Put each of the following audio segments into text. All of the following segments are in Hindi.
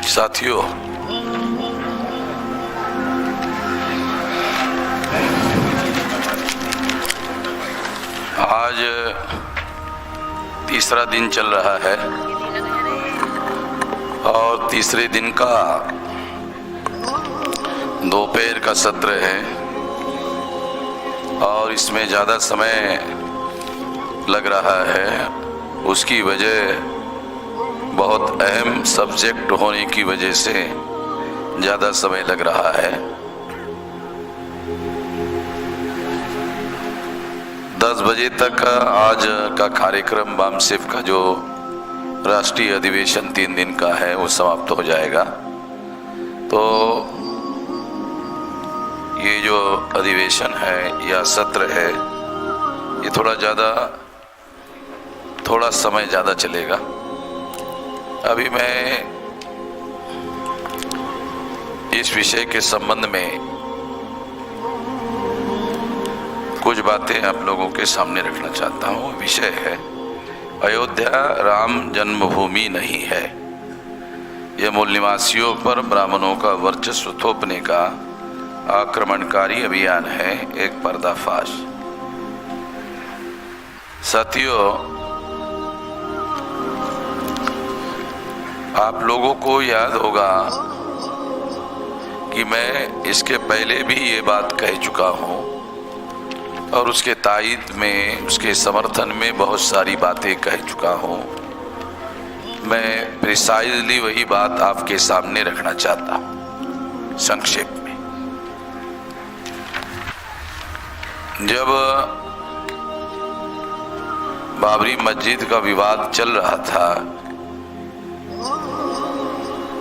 साथियों, आज तीसरा दिन चल रहा है और तीसरे दिन का दोपहर का सत्र है और इसमें ज़्यादा समय लग रहा है। उसकी वजह बहुत अहम सब्जेक्ट होने की वजह से ज़्यादा समय लग रहा है। 10 बजे तक आज का कार्यक्रम बामसेफ का जो राष्ट्रीय अधिवेशन 3 दिन का है वो समाप्त हो जाएगा। तो ये जो अधिवेशन है या सत्र है ये थोड़ा समय ज़्यादा चलेगा। अभी मैं इस विषय के संबंध में कुछ बातें आप लोगों के सामने रखना चाहता हूँ। विषय है अयोध्या राम जन्मभूमि नहीं है। यह मूल निवासियों पर ब्राह्मणों का वर्चस्व थोपने का आक्रमणकारी अभियान है, एक पर्दाफाश। साथियों, आप लोगों को याद होगा कि मैं इसके पहले भी ये बात कह चुका हूँ और उसके तायद में, उसके समर्थन में बहुत सारी बातें कह चुका हूँ। मैं प्रिसाइजली वही बात आपके सामने रखना चाहता हूँ संक्षेप में। जब बाबरी मस्जिद का विवाद चल रहा था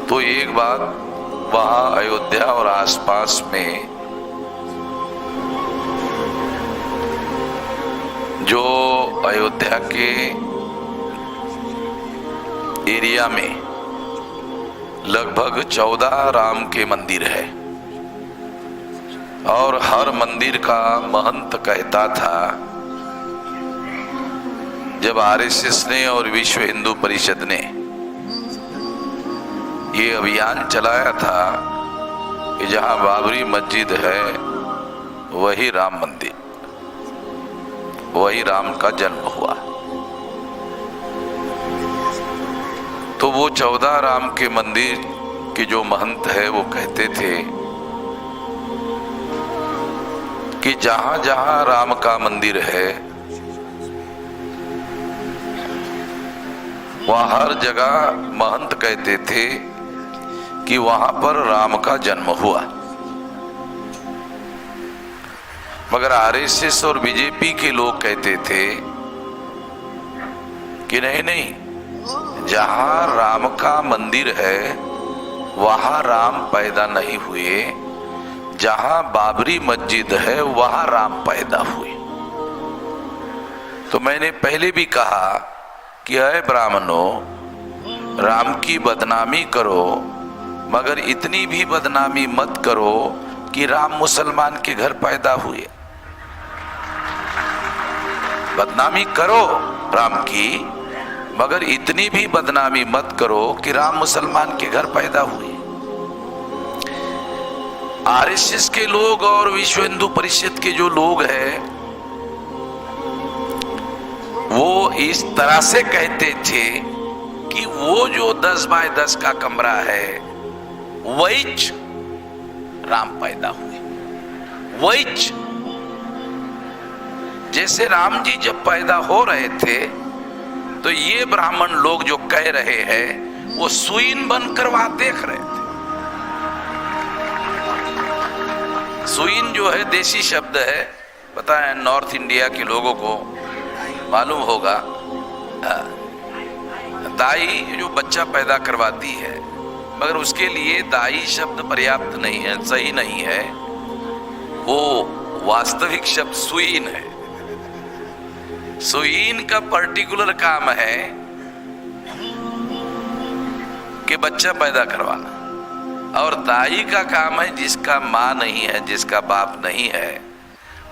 तो एक बात वहाँ अयोध्या और आसपास में जो अयोध्या के एरिया में लगभग 14 राम के मंदिर है और हर मंदिर का महंत कहता था, जब आरएसएस ने और विश्व हिंदू परिषद ने ये अभियान चलाया था कि जहां बाबरी मस्जिद है वही राम मंदिर, वही राम का जन्म हुआ। तो वो 14 राम के मंदिर के जो महंत है वो कहते थे कि जहां जहां राम का मंदिर है वहां हर जगह महंत कहते थे कि वहां पर राम का जन्म हुआ। मगर आरएसएस और बीजेपी के लोग कहते थे कि नहीं नहीं, जहां राम का मंदिर है वहां राम पैदा नहीं हुए, जहां बाबरी मस्जिद है वहां राम पैदा हुए। तो मैंने पहले भी कहा कि अय ब्राह्मणों, राम की बदनामी करो मगर इतनी भी बदनामी मत करो कि राम मुसलमान के घर पैदा हुए। बदनामी करो राम की, मगर इतनी भी बदनामी मत करो कि राम मुसलमान के घर पैदा हुए। आरएसएस के लोग और विश्व हिंदू परिषद के जो लोग हैं वो इस तरह से कहते थे कि वो जो 10 बाय 10 का कमरा है वही राम पैदा हुए। वही जैसे राम जी जब पैदा हो रहे थे तो ये ब्राह्मण लोग जो कह रहे हैं वो सुईन बनकर वहां देख रहे थे। सुईन जो है देसी शब्द है, पता है नॉर्थ इंडिया के लोगों को मालूम होगा। दाई जो बच्चा पैदा करवाती है, मगर उसके लिए दाई शब्द पर्याप्त नहीं है, सही नहीं है। वो वास्तविक शब्द सुईन है। सुईन का पर्टिकुलर काम है कि बच्चा पैदा करवाना, और दाई का काम है जिसका माँ नहीं है, जिसका बाप नहीं है,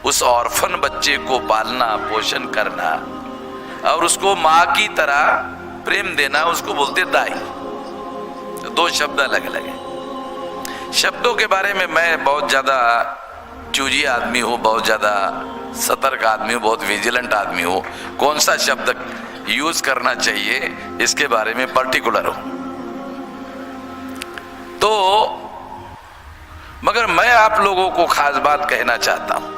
उस ऑर्फन बच्चे को पालना, पोषण करना और उसको माँ की तरह प्रेम देना, उसको बोलते दाई। तो दो शब्द अलग अलग है। शब्दों के बारे में मैं बहुत ज्यादा चूजी आदमी हूँ, बहुत ज्यादा सतर्क आदमी हूँ, बहुत विजिलेंट आदमी हूँ। कौन सा शब्द यूज करना चाहिए इसके बारे में पर्टिकुलर हूं। तो मगर मैं आप लोगों को खास बात कहना चाहता हूं,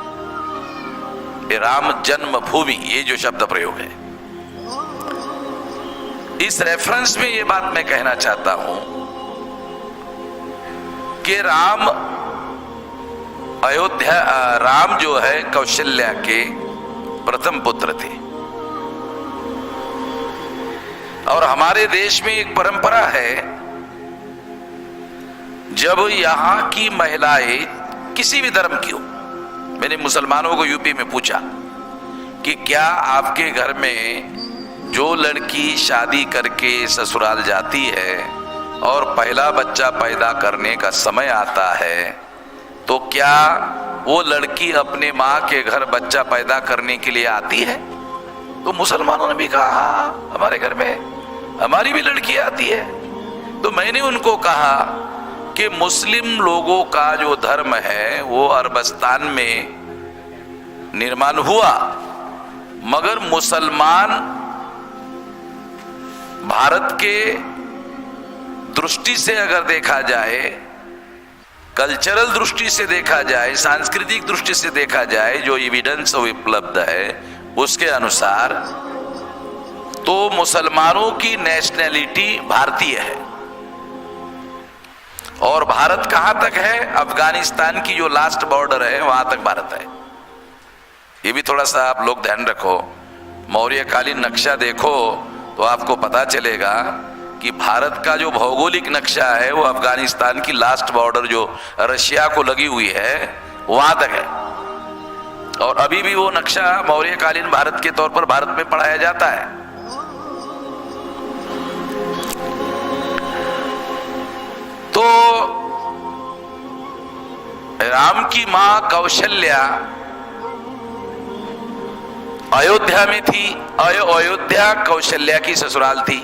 राम जन्मभूमि ये जो शब्द प्रयोग है, इस रेफरेंस में ये बात मैं कहना चाहता हूं कि राम जो है कौशल्या के प्रथम पुत्र थे। और हमारे देश में एक परंपरा है, जब यहां की महिलाएं किसी भी धर्म की हो, मैंने मुसलमानों को यूपी में पूछा कि क्या आपके घर में जो लड़की शादी करके ससुराल जाती है और पहला बच्चा पैदा करने का समय आता है तो क्या वो लड़की अपने माँ के घर बच्चा पैदा करने के लिए आती है? तो मुसलमानों ने भी कहा हाँ, हमारे घर में हमारी भी लड़की आती है। तो मैंने उनको कहा कि मुस्लिम लोगों का जो धर्म है वो अरबस्तान में निर्माण हुआ, मगर मुसलमान भारत के दृष्टि से अगर देखा जाए, कल्चरल दृष्टि से देखा जाए, सांस्कृतिक दृष्टि से देखा जाए, जो एविडेंस उपलब्ध है उसके अनुसार तो मुसलमानों की नेशनैलिटी भारतीय है। और भारत कहां तक है? अफगानिस्तान की जो लास्ट बॉर्डर है वहां तक भारत है। ये भी थोड़ा सा आप लोग ध्यान रखो। मौर्यकालीन नक्शा देखो तो आपको पता चलेगा कि भारत का जो भौगोलिक नक्शा है वो अफगानिस्तान की लास्ट बॉर्डर जो रशिया को लगी हुई है वहां तक है। और अभी भी वो नक्शा मौर्यकालीन भारत के तौर पर भारत में पढ़ाया जाता है। तो राम की मां कौशल्या अयोध्या में थी। अयोध्या कौशल्या की ससुराल थी।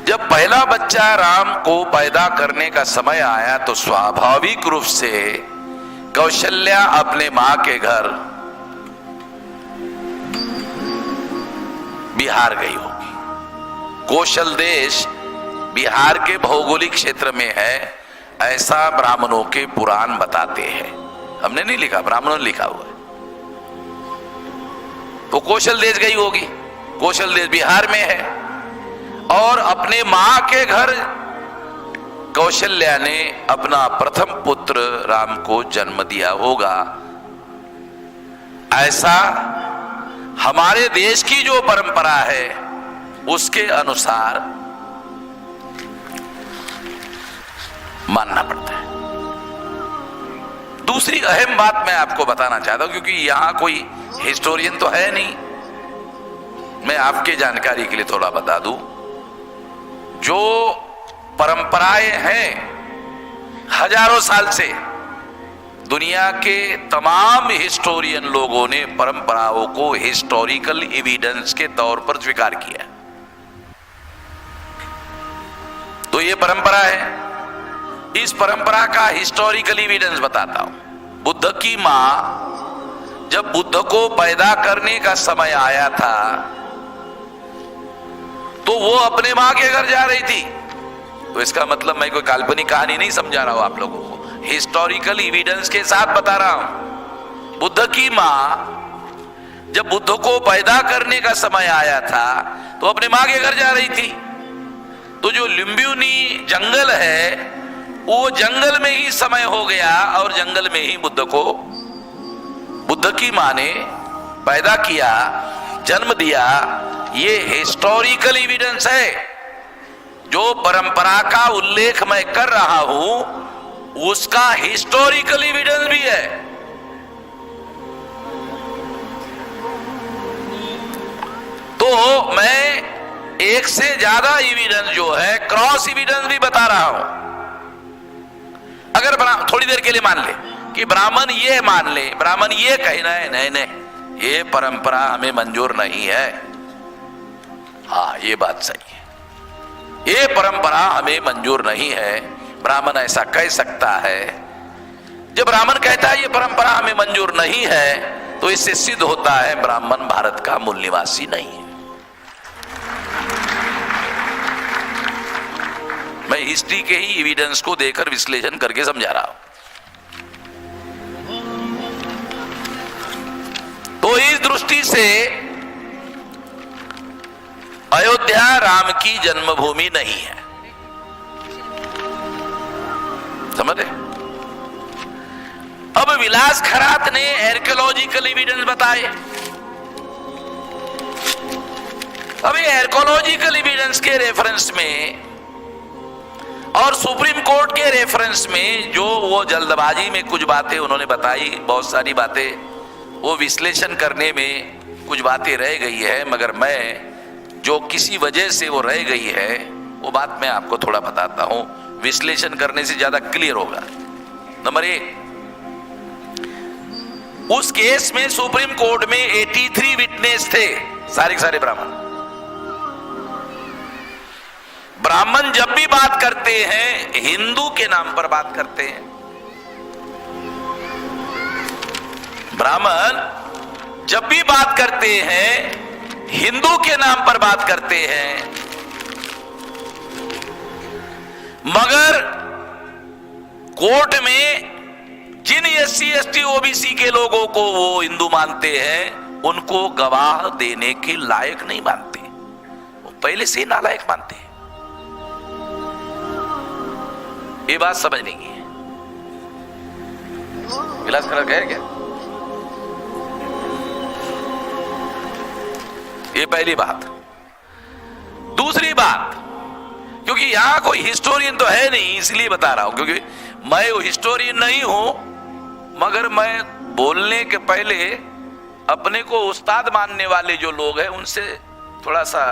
जब पहला बच्चा राम को पैदा करने का समय आया तो स्वाभाविक रूप से कौशल्या अपने मां के घर बिहार गई होगी। कौशल देश बिहार के भौगोलिक क्षेत्र में है, ऐसा ब्राह्मणों के पुराण बताते हैं। हमने नहीं लिखा, ब्राह्मणों ने लिखा हुआ है। तो कौशल देश गई होगी। कौशल देश बिहार में है और अपने मां के घर कौशल्या ने अपना प्रथम पुत्र राम को जन्म दिया होगा। ऐसा हमारे देश की जो परंपरा है उसके अनुसार मानना पड़ता है। दूसरी अहम बात मैं आपको बताना चाहता हूं, क्योंकि यहां कोई हिस्टोरियन तो है नहीं, मैं आपके जानकारी के लिए थोड़ा बता दूं। जो परंपराएं हैं हजारों साल से, दुनिया के तमाम हिस्टोरियन लोगों ने परंपराओं को हिस्टोरिकल एविडेंस के तौर पर स्वीकार किया। तो ये परंपरा है। इस परंपरा का हिस्टोरिकल एविडेंस बताता हूं। बुद्ध की मां जब बुद्ध को पैदा करने का समय आया था तो वो अपने मां के घर जा रही थी। तो इसका मतलब मैं कोई काल्पनिक कहानी नहीं समझा रहा हूं आप लोगों को, हिस्टोरिकल एविडेंस के साथ बता रहा हूं। बुद्ध की मां जब बुद्ध को पैदा करने का समय आया था तो अपने मां के घर जा रही थी। तो जो लुम्बिनी जंगल है वो जंगल में ही समय हो गया और जंगल में ही बुद्ध को बुद्ध की मां ने पैदा किया, जन्म दिया। ये हिस्टोरिकल एविडेंस है। जो परंपरा का उल्लेख मैं कर रहा हूं उसका हिस्टोरिकल एविडेंस भी है। तो मैं एक से ज्यादा एविडेंस जो है, क्रॉस एविडेंस भी बता रहा हूं। अगर थोड़ी देर के लिए मान ले कि ब्राह्मण ये मान ले, ब्राह्मण ये कहना है नहीं नहीं ये परंपरा हमें मंजूर नहीं है, हाँ ये बात सही है। ये परंपरा हमें मंजूर नहीं है। ब्राह्मण ऐसा कह सकता है। जब ब्राह्मण कहता है ये परंपरा हमें मंजूर नहीं है, तो इससे सिद्ध होता है ब्राह्मण भारत का मूल निवासी नहीं है। मैं हिस्ट्री के ही एविडेंस को देकर विश्लेषण करके समझा रहा हूं। तो इस दृष्टि से अयोध्या राम की जन्मभूमि नहीं है, समझ रहे? अब विलास खरात ने आर्कियोलॉजिकल एविडेंस बताए। अब ये आर्कियोलॉजिकल एविडेंस के रेफरेंस में और सुप्रीम कोर्ट के रेफरेंस में जो वो जल्दबाजी में कुछ बातें उन्होंने बताई, बहुत सारी बातें वो विश्लेषण करने में कुछ बातें रह गई है, मगर मैं जो किसी वजह से वो रह गई है वो बात मैं आपको थोड़ा बताता हूं, विश्लेषण करने से ज्यादा क्लियर होगा। नंबर 1, उस केस में सुप्रीम कोर्ट में 83 विटनेस थे, सारे के सारे ब्राह्मण। ब्राह्मण जब भी बात करते हैं हिंदू के नाम पर बात करते हैं। ब्राह्मण जब भी बात करते हैं हिंदू के नाम पर बात करते हैं, मगर कोर्ट में जिन SC ST OBC के लोगों को वो हिंदू मानते हैं उनको गवाह देने के लायक नहीं मानते, वो पहले से नालायक मानते हैं। ये बात समझने की है। विलास खरात कहे क्या? ये पहली बात। दूसरी बात, क्योंकि यहां कोई हिस्टोरियन तो है नहीं इसलिए बता रहा हूं, क्योंकि मैं वो हिस्टोरियन नहीं हूं, मगर मैं बोलने के पहले अपने को उस्ताद मानने वाले जो लोग हैं उनसे थोड़ा सा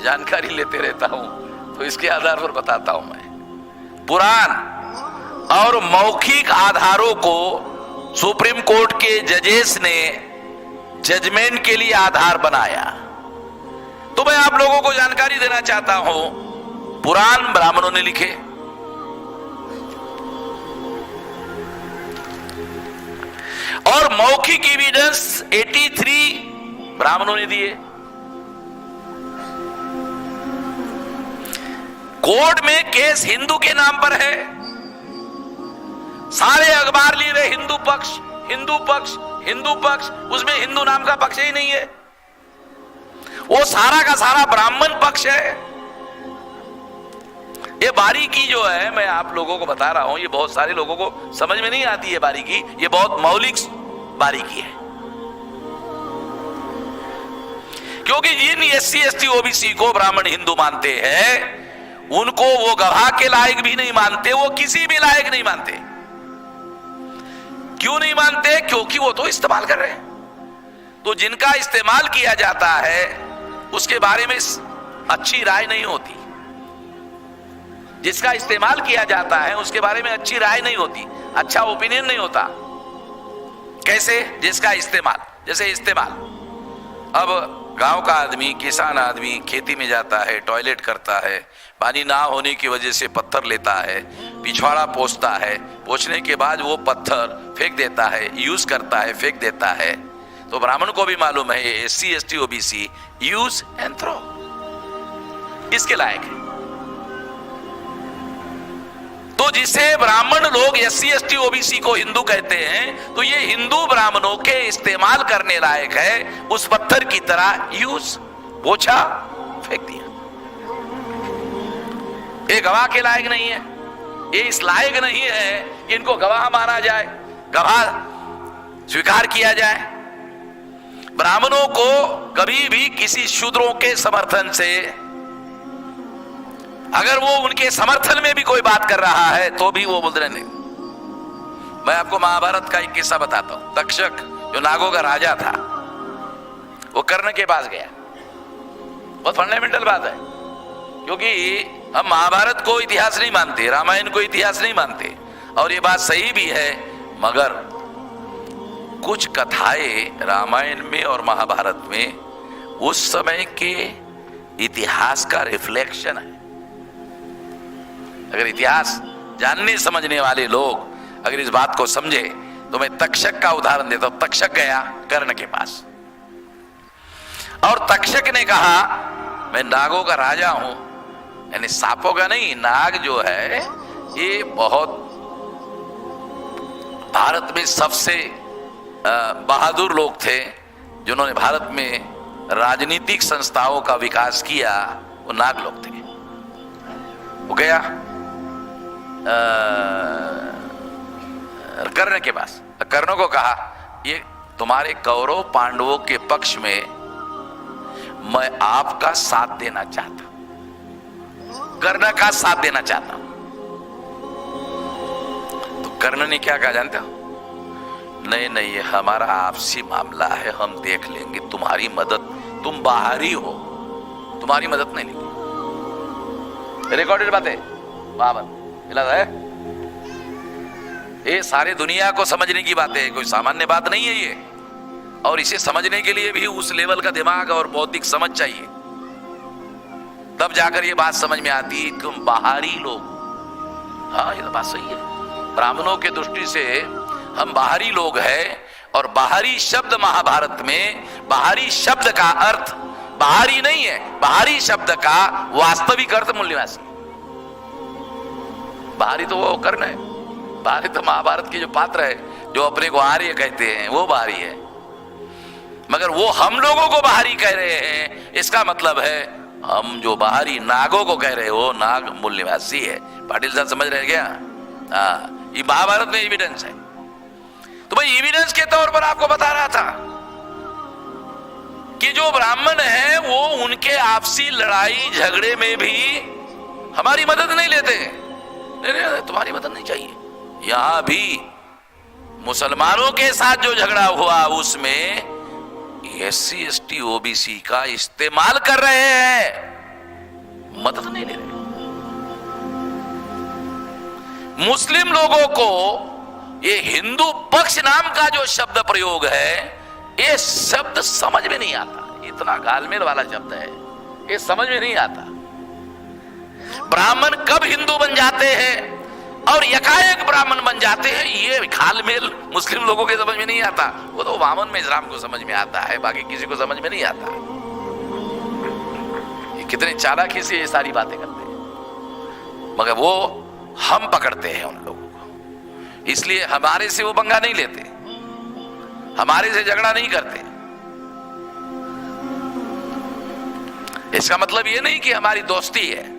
जानकारी लेते रहता हूं, तो इसके आधार पर बताता हूं। मैं पुराण और मौखिक आधारों को सुप्रीम कोर्ट के जजेस ने जजमेंट के लिए आधार बनाया, तो मैं आप लोगों को जानकारी देना चाहता हूं। पुराण ब्राह्मणों ने लिखे, और मौखिक एविडेंस 83 ब्राह्मणों ने दिए। कोर्ट में केस हिंदू के नाम पर है, सारे अखबार लिए रहे हिंदू पक्ष, हिंदू पक्ष, हिंदू पक्ष, उसमें हिंदू नाम का पक्ष ही नहीं है, वो सारा का सारा ब्राह्मण पक्ष है। ये बारीकी जो है मैं आप लोगों को बता रहा हूं, ये बहुत सारे लोगों को समझ में नहीं आती है बारीकी, ये बहुत मौलिक बारीकी है। क्योंकि जिन SC ST OBC को ब्राह्मण हिंदू मानते हैं उनको वो गवाह के लायक भी नहीं मानते, वो किसी भी लायक नहीं मानते। क्यों नहीं मानते? क्योंकि वो तो इस्तेमाल कर रहे हैं। तो जिनका इस्तेमाल किया जाता है उसके बारे में अच्छी राय नहीं होती, जिसका इस्तेमाल किया जाता है उसके बारे में अच्छी राय नहीं होती, अच्छा ओपिनियन नहीं होता। कैसे? जिसका इस्तेमाल, जैसे इस्तेमाल, अब गांव का आदमी, किसान आदमी खेती में जाता है, टॉयलेट करता है, पानी ना होने की वजह से पत्थर लेता है, पिछवाड़ा पोंछता है, पोंछने के बाद वो पत्थर फेंक देता है, यूज करता है, फेंक देता है। तो ब्राह्मण को भी मालूम है ये SC ST OBC use and throw इसके लायक है। तो जिसे ब्राह्मण लोग SC ST OBC को हिंदू कहते हैं, तो ये हिंदू ब्राह्मणों के इस्तेमाल करने लायक है, उस पत्थर की तरह यूज, पोछा, फेंक दिया। ये गवाह के लायक नहीं है, ये इस लायक नहीं है कि इनको गवाह माना जाए, गवाह स्वीकार किया जाए। ब्राह्मणों को कभी भी किसी शूद्रों के समर्थन से, अगर वो उनके समर्थन में भी कोई बात कर रहा है तो भी वो बोल रहे नहीं। मैं आपको महाभारत का एक किस्सा बताता हूं। तक्षक जो नागों का राजा था, वो कर्ण के पास गया। बहुत फंडामेंटल बात है, क्योंकि हम महाभारत को इतिहास नहीं मानते, रामायण को इतिहास नहीं मानते, और ये बात सही भी है, मगर कुछ कथाएं रामायण में और महाभारत में उस समय के इतिहास का रिफ्लेक्शन है। अगर इतिहास जानने समझने वाले लोग अगर इस बात को समझे तो मैं तक्षक का उदाहरण देता हूं। तक्षक गया कर्ण के पास और तक्षक ने कहा मैं नागों का राजा हूं, यानी सांपों का नहीं, नाग जो है ये बहुत भारत में सबसे बहादुर लोग थे जिन्होंने भारत में राजनीतिक संस्थाओं का विकास किया, वो नाग लोग थे। वो गया कर्ण के पास, कर्ण को कहा ये तुम्हारे कौरव पांडवों के पक्ष में मैं आपका साथ देना चाहता, कर्ण का साथ देना चाहता हूं। तो कर्ण ने क्या कहा जानते हो? नहीं नहीं, ये हमारा आपसी मामला है, हम देख लेंगे, तुम्हारी मदद, तुम बाहरी हो, तुम्हारी मदद नहीं लेंगे। रिकॉर्डेड बात है, बाबर है, ये सारे दुनिया को समझने की बात है, कोई सामान्य बात नहीं है ये। और इसे समझने के लिए भी उस लेवल का दिमाग और बौद्धिक समझ चाहिए, तब जाकर ये बात समझ में आती है तुम बाहरी लोग। हाँ, ये तो बात सही है। ब्राह्मणों के दृष्टि से हम बाहरी लोग हैं, और बाहरी शब्द महाभारत में बाहरी शब्द का अर्थ बाहरी नहीं है, बाहरी शब्द का वास्तविक अर्थ मूल्यवासी। बाहरी तो वो कर्ण है, बाहरी तो महाभारत के जो पात्र है जो अपने को आर्य कहते हैं वो बाहरी है, मगर वो हम लोगों को बाहरी कह रहे हैं, इसका मतलब है हम जो बाहरी नागों को कह रहे हो नाग मूल निवासी है। पाटिल साहब समझ रहे क्या? हाँ, ये महाभारत में एविडेंस है। तो भाई एविडेंस के तौर पर आपको बता रहा था कि जो ब्राह्मण है वो उनके आपसी लड़ाई झगड़े में भी हमारी मदद नहीं लेते। नहीं, तुम्हारी मदद नहीं चाहिए। यहां भी मुसलमानों के साथ जो झगड़ा हुआ उसमें SC ST OBC का इस्तेमाल कर रहे हैं, मदद नहीं ले रहे। मुस्लिम लोगों को ये हिंदू पक्ष नाम का जो शब्द प्रयोग है, ये शब्द समझ में नहीं आता। इतना गालमेल वाला शब्द है, ये समझ में नहीं आता। ब्राह्मण कब हिंदू बन जाते हैं और यकाएक ब्राह्मण बन जाते हैं, ये घालमेल मुस्लिम लोगों के समझ में नहीं आता। वो तो वामन में इस्लाम को समझ में आता है, बाकी किसी को समझ में नहीं आता। ये कितने चालाकी से ये सारी बातें करते हैं, मगर वो हम पकड़ते हैं उन लोगों को, इसलिए हमारे से वो पंगा नहीं लेते, हमारे से झगड़ा नहीं करते। इसका मतलब ये नहीं कि हमारी दोस्ती है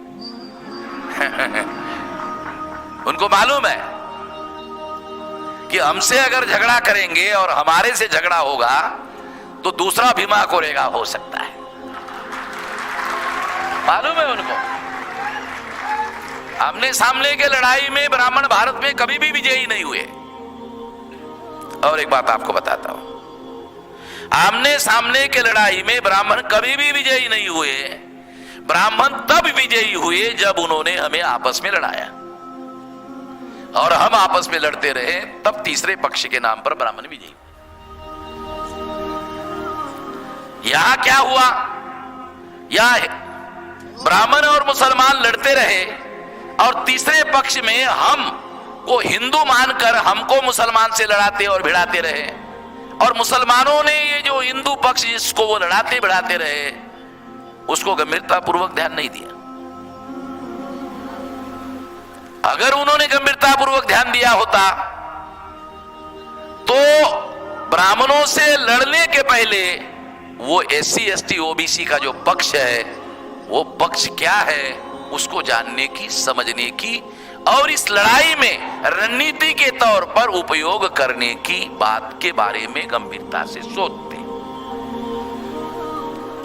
उनको मालूम है कि हमसे अगर झगड़ा करेंगे और हमारे से झगड़ा होगा तो दूसरा भीमा कोरेगा हो सकता है, मालूम है उनको। आमने सामने के लड़ाई में ब्राह्मण भारत में कभी भी विजयी नहीं हुए। और एक बात आपको बताता हूं, आमने सामने के लड़ाई में ब्राह्मण कभी भी विजयी नहीं हुए। ब्राह्मण तब विजयी हुए जब उन्होंने हमें आपस में लड़ाया, और हम आपस में लड़ते रहे, तब तीसरे पक्ष के नाम पर ब्राह्मण विजयी। यहां क्या हुआ? यहां ब्राह्मण और मुसलमान लड़ते रहे और तीसरे पक्ष में हम को हिंदू मानकर हमको मुसलमान से लड़ाते और भिड़ाते रहे, और मुसलमानों ने ये जो हिंदू पक्ष जिसको वो लड़ाते भिड़ाते रहे उसको गंभीरता पूर्वक ध्यान नहीं दिया। अगर उन्होंने गंभीरता पूर्वक ध्यान दिया होता तो ब्राह्मणों से लड़ने के पहले वो SC ST OBC का जो पक्ष है वो पक्ष क्या है उसको जानने की, समझने की, और इस लड़ाई में रणनीति के तौर पर उपयोग करने की बात के बारे में गंभीरता से सोचते।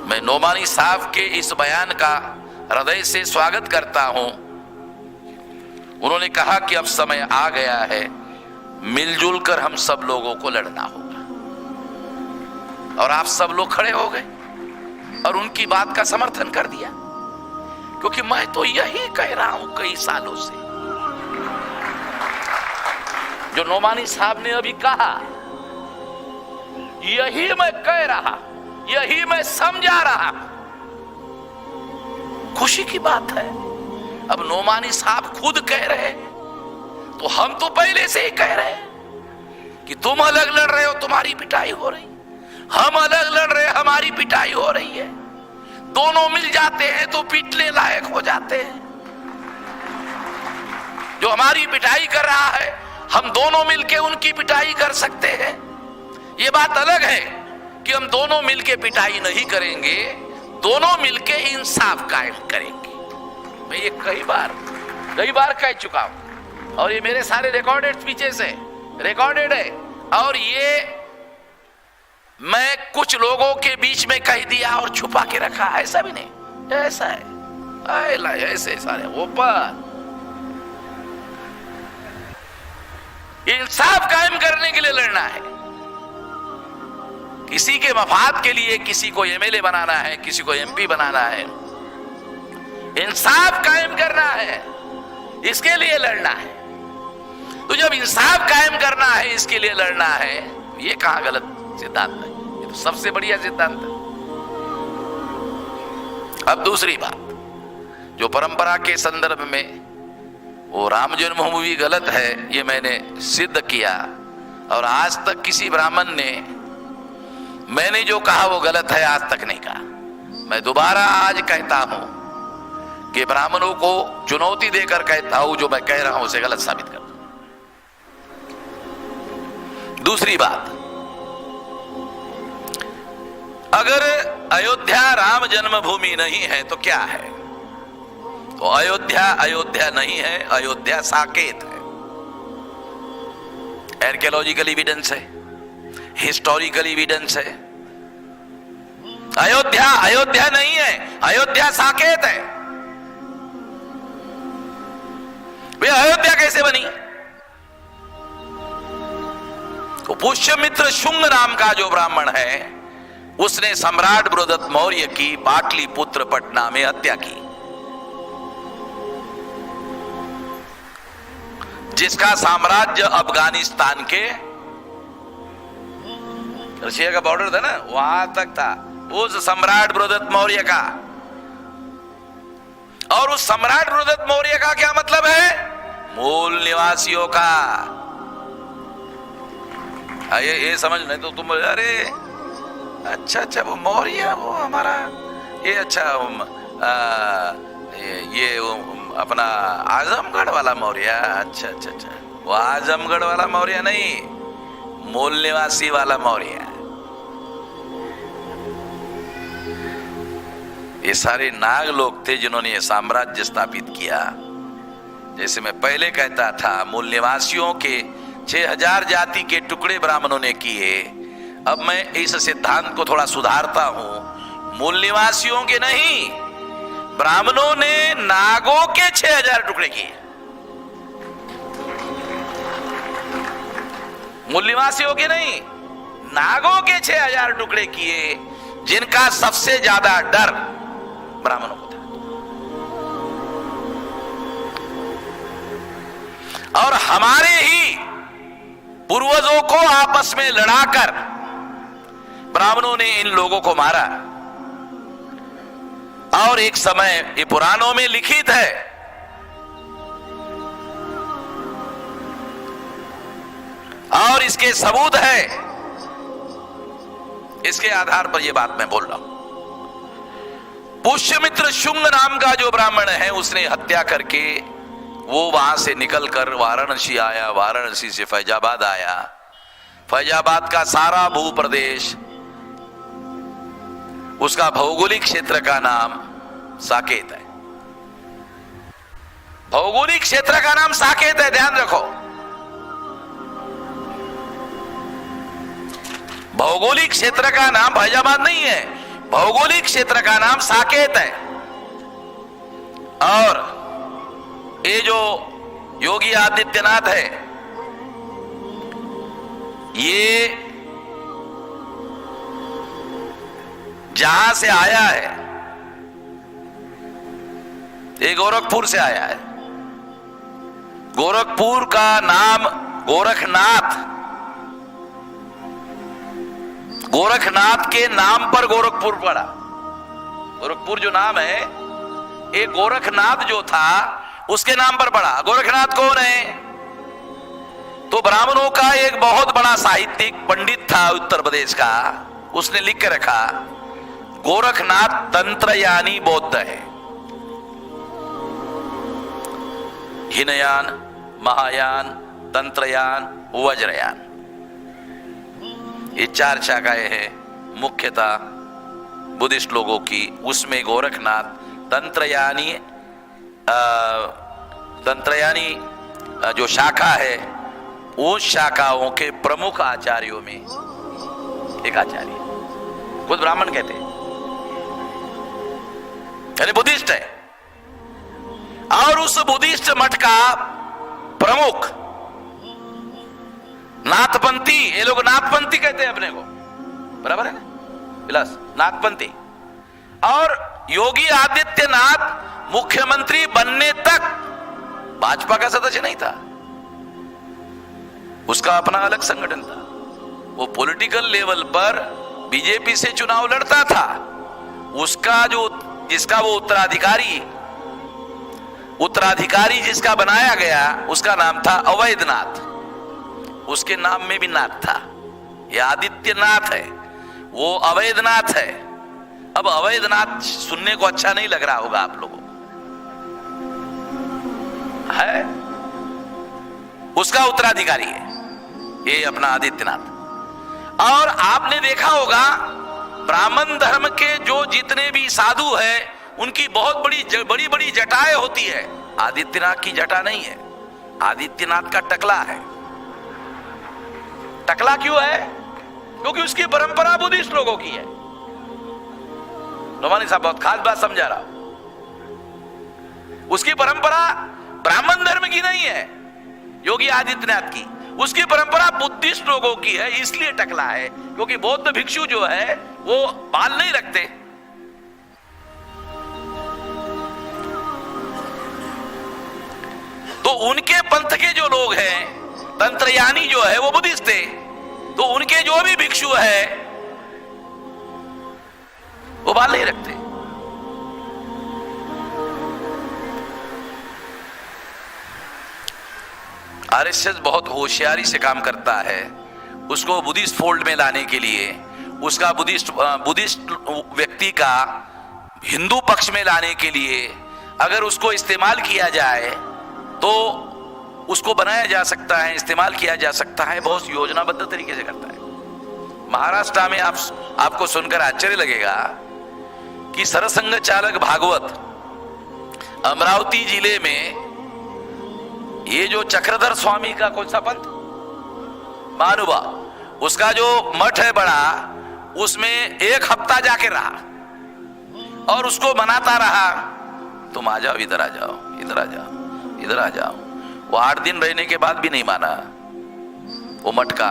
मैं नोमानी साहब के इस बयान का हृदय से स्वागत करता हूं। उन्होंने कहा कि अब समय आ गया है, मिलजुल कर हम सब लोगों को लड़ना होगा, और आप सब लोग खड़े हो गए और उनकी बात का समर्थन कर दिया, क्योंकि मैं तो यही कह रहा हूं कई सालों से, जो नोमानी साहब ने अभी कहा, यही मैं कह रहा, यही मैं समझा रहा खुशी की बात है। अब नोमानी साहब खुद कह रहे हैं, तो हम तो पहले से ही कह रहे हैं कि तुम अलग लड़ रहे हो, तुम्हारी पिटाई हो रही, हम अलग लड़ रहे हैं, हमारी पिटाई हो रही है। दोनों मिल जाते हैं तो पीटने लायक हो जाते हैं। जो हमारी पिटाई कर रहा है, हम दोनों मिलके उनकी पिटाई कर सकते हैं। ये बात अलग है कि हम दोनों मिलके पिटाई नहीं करेंगे, दोनों मिलके इंसाफ कायम करेंगे। मैं ये कई बार कह चुका हूं, और ये मेरे सारे रिकॉर्डेड पीछे से रिकॉर्डेड है, और ये मैं कुछ लोगों के बीच में कह दिया और छुपा के रखा, ऐसा भी नहीं, ऐसा है, ऐसे सारे ऊपर। इंसाफ कायम करने के लिए लड़ना है। किसी के मफाद के लिए किसी को एमएलए बनाना है, किसी को एमपी बनाना है, इंसाफ कायम करना है, इसके लिए लड़ना है। तो जब इंसाफ कायम करना है, इसके लिए लड़ना है, ये कहां गलत सिद्धांत है? ये तो सबसे बढ़िया सिद्धांत है। अब दूसरी बात, जो परंपरा के संदर्भ में वो राम जन्मभूमि गलत है, ये मैंने सिद्ध किया, और आज तक किसी ब्राह्मण ने मैंने जो कहा वो गलत है आज तक नहीं कहा। मैं दोबारा आज कहता हूं कि ब्राह्मणों को चुनौती देकर कहता हूं, जो मैं कह रहा हूं उसे गलत साबित कर। दूसरी बात, अगर अयोध्या राम जन्मभूमि नहीं है तो क्या है? तो अयोध्या नहीं है, अयोध्या साकेत है। आर्कियोलॉजिकल एविडेंस है, हिस्टोरिकल एविडेंस है। अयोध्या नहीं है, अयोध्या साकेत है। वे अयोध्या कैसे बनी? तो पुष्यमित्र शुंग नाम का जो ब्राह्मण है, उसने सम्राट बृहदत्त मौर्य की पाटलिपुत्र पटना में हत्या की, जिसका साम्राज्य अफगानिस्तान के रशिया का बॉर्डर था ना, वहां तक था, उस सम्राट बृहदत्त मौर्य का। और उस सम्राट बृहदत्त मौर्य का क्या मतलब है? मूल निवासियों का। ये समझ नहीं तो तुम अरे अच्छा वो मौर्य, वो हमारा ये अच्छा ये अपना आजमगढ़ वाला मौर्य। अच्छा वो आजमगढ़ वाला मौर्य नहीं, मूल निवासी वाला मौर्य। ये सारे नाग लोग थे जिन्होंने ये साम्राज्य स्थापित किया। जैसे मैं पहले कहता था, मूल निवासियों के 6000 जाति के टुकड़े ब्राह्मणों ने किए। अब मैं इस सिद्धांत को थोड़ा सुधारता हूं, मूल निवासियों के नहीं, ब्राह्मणों ने नागों के 6000 टुकड़े किए। मूल निवासियों के नहीं, नागों के 6000 टुकड़े किए, जिनका सबसे ज्यादा डर ब्राह्मणों को था। और हमारे ही पूर्वजों को आपस में लड़ाकर ब्राह्मणों ने इन लोगों को मारा। और एक समय ये पुराणों में लिखित है, और इसके सबूत है, इसके आधार पर यह बात मैं बोल रहा हूं। पुष्यमित्र शुंग नाम का जो ब्राह्मण है, उसने हत्या करके वो वहां से निकलकर वाराणसी आया, वाराणसी से फैजाबाद आया। फैजाबाद का सारा भूप्रदेश, उसका भौगोलिक क्षेत्र का नाम साकेत है। भौगोलिक क्षेत्र का नाम साकेत है, ध्यान रखो। भौगोलिक क्षेत्र का नाम फैजाबाद नहीं है, भौगोलिक क्षेत्र का नाम साकेत है। और ये जो योगी आदित्यनाथ है, ये जहां से आया है, ये गोरखपुर से आया है। गोरखपुर का नाम गोरखनाथ, गोरखनाथ के नाम पर गोरखपुर पड़ा। गोरखपुर जो नाम है, एक गोरखनाथ जो था उसके नाम पर पड़ा। गोरखनाथ कौन है? तो ब्राह्मणों का एक बहुत बड़ा साहित्यिक पंडित था उत्तर प्रदेश का, उसने लिख के रखा गोरखनाथ तंत्रयानी बौद्ध है। हीनयान, महायान, तंत्रयान, वज्रयान, ये 4 शाखाएं हैं मुख्यतः बुद्धिस्ट लोगों की। उसमें गोरखनाथ तंत्रयानी जो शाखा है उस शाखाओं के प्रमुख आचार्यों में एक आचार्य, खुद ब्राह्मण कहते हैं, यानी बुद्धिस्ट है। और उस बुद्धिस्ट मठ का प्रमुख नाथपंथी, ये लोग नाथपंथी कहते हैं अपने को, बराबर है ना विलास, नाथपंथी। और योगी आदित्यनाथ मुख्यमंत्री बनने तक भाजपा का सदस्य नहीं था, उसका अपना अलग संगठन था। वो पॉलिटिकल लेवल पर बीजेपी से चुनाव लड़ता था। उसका जो जिसका वो उत्तराधिकारी जिसका बनाया गया उसका नाम था अवैधनाथ, उसके नाम में भी नाथ था। यह आदित्यनाथ है, वो अवैधनाथ है। अब अवैधनाथ सुनने को अच्छा नहीं लग रहा होगा आप लोगों है, उसका उत्तराधिकारी है ये अपना आदित्यनाथ। और आपने देखा होगा ब्राह्मण धर्म के जो जितने भी साधु हैं उनकी बहुत बड़ी बड़ी जटाएं होती है। आदित्यनाथ की जटा नहीं है, आदित्यनाथ का टकला है। टकला क्यों है? क्योंकि उसकी परंपरा बुद्धिस्ट लोगों की है। नोमानी साहब बहुत खास बात समझा रहा, उसकी परंपरा ब्राह्मण धर्म की नहीं है योगी आदित्यनाथ की, उसकी परंपरा बुद्धिस्ट लोगों की है, इसलिए टकला है। क्योंकि बौद्ध भिक्षु जो है वो बाल नहीं रखते। तो उनके पंथ के जो लोग हैं, तंत्रयानी जो है वो बुद्धिस्ट थे, तो उनके जो भी भिक्षु है वो बाल नहीं रखते। आरएसएस बहुत होशियारी से काम करता है, उसको बुद्धिस्ट फोल्ड में लाने के लिए, उसका बुद्धिस्ट व्यक्ति का हिंदू पक्ष में लाने के लिए अगर उसको इस्तेमाल किया जाए तो उसको बनाया जा सकता है, इस्तेमाल किया जा सकता है, बहुत योजनाबद्ध तरीके से करता है। महाराष्ट्र में आपको सुनकर आश्चर्य लगेगा कि सरसंघ चालक भागवत अमरावती जिले में ये जो चक्रधर स्वामी का कौन सा पंथ महानुभाव, उसका जो मठ है बड़ा, उसमें 1 हफ्ता जाके रहा और उसको मनाता रहा, तुम आ जाओ, इधर आ जाओ, इधर आ जाओ, इधर आ जाओ। वो 8 दिन रहने के बाद भी नहीं माना वो मठ का।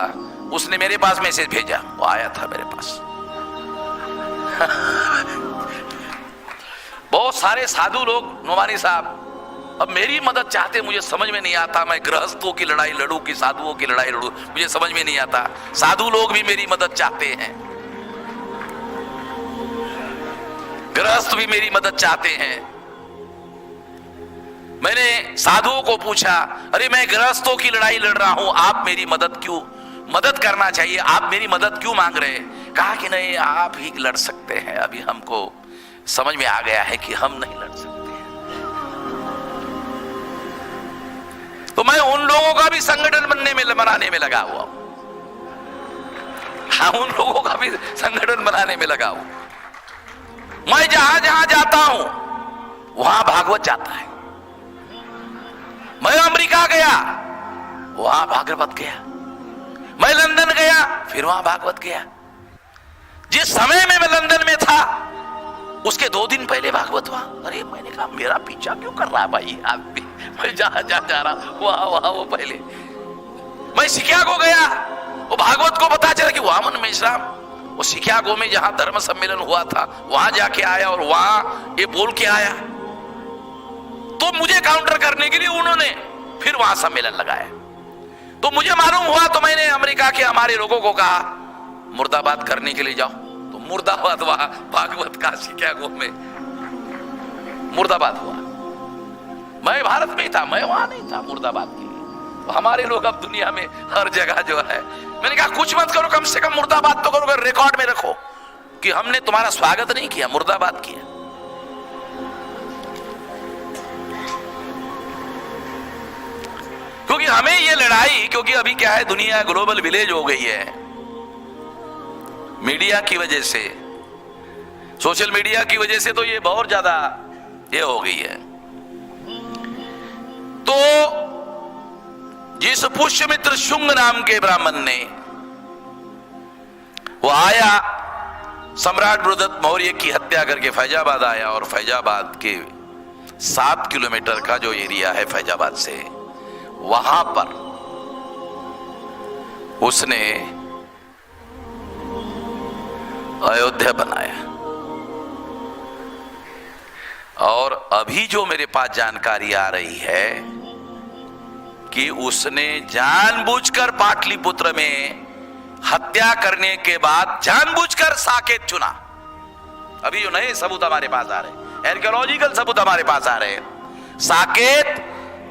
उसने मेरे पास मैसेज भेजा, वो आया था मेरे पास। बहुत सारे साधु लोग नोमानी साहब अब मेरी मदद चाहते, मुझे समझ में नहीं आता मैं गृहस्थों की लड़ाई लड़ूं कि साधुओं की लड़ाई लड़ूं, मुझे समझ में नहीं आता। साधु लोग भी मेरी मदद चाहते हैं, गृहस्थ भी मेरी मदद चाहते हैं। मैंने साधुओं को पूछा, अरे मैं गृहस्थों की लड़ाई लड़ रहा हूं, आप मेरी मदद करना चाहिए, आप मेरी मदद क्यों मांग रहे हैं? कहा कि नहीं, आप ही लड़ सकते हैं, अभी हमको समझ में आ गया है कि हम नहीं लड़ सकते। तो मैं उन लोगों का भी संगठन बनाने में लगा हुआ हूं। हाँ, उन लोगों का भी संगठन बनाने में लगा हूं। मैं जहां जहां जाता हूं वहां भागवत जाता है। मैं अमेरिका गया, वहां भागवत गया। मैं लंदन गया, फिर वहां भागवत गया। जिस समय में मैं लंदन में था उसके 2 दिन पहले भागवत हुआ। अरे मैंने कहा मेरा पीछा क्यों कर रहा है भाई, आप भी मैं जहां जा रहा वहां वो पहले। मैं शिकागो गया, वो भागवत को पता चला कि वामन मेश्राम वो शिकागो में जहां धर्म सम्मेलन हुआ था वहां जाके आया और वहां ये बोल के आया। तो मुझे काउंटर करने के लिए उन्होंने फिर वहां सम्मेलन लगाया। तो मुझे मालूम हुआ तो मैंने अमेरिका के हमारे लोगों को कहा मुर्दाबाद करने के लिए जाओ। तो मुर्दाबाद वहां भागवत का शिकागो में मुर्दाबाद हुआ। मैं भारत में ही था, मैं वहां नहीं था मुर्दाबाद के लिए। तो हमारे लोग अब दुनिया में हर जगह जो है, मैंने कहा कुछ मत करो, कम से कम मुर्दाबाद तो करो, रिकॉर्ड में रखो कि हमने तुम्हारा स्वागत नहीं किया, मुर्दाबाद किया। क्योंकि हमें ये लड़ाई, क्योंकि अभी क्या है, दुनिया ग्लोबल विलेज हो गई है। मीडिया की वजह से, सोशल मीडिया की वजह से तो ये बहुत ज्यादा ये हो गई है। तो जिस पुष्यमित्र शुंग नाम के ब्राह्मण ने, वो आया, सम्राट बृहदत्त मौर्य की हत्या करके फैजाबाद आया, और फैजाबाद के 7 किलोमीटर का जो एरिया है फैजाबाद से, वहां पर उसने अयोध्या बनाया। और अभी जो मेरे पास जानकारी आ रही है कि उसने जानबूझकर पाटलिपुत्र में हत्या करने के बाद जानबूझकर साकेत चुना। अभी जो नए सबूत हमारे पास आ रहे, आर्कियोलॉजिकल सबूत हमारे पास आ रहे, साकेत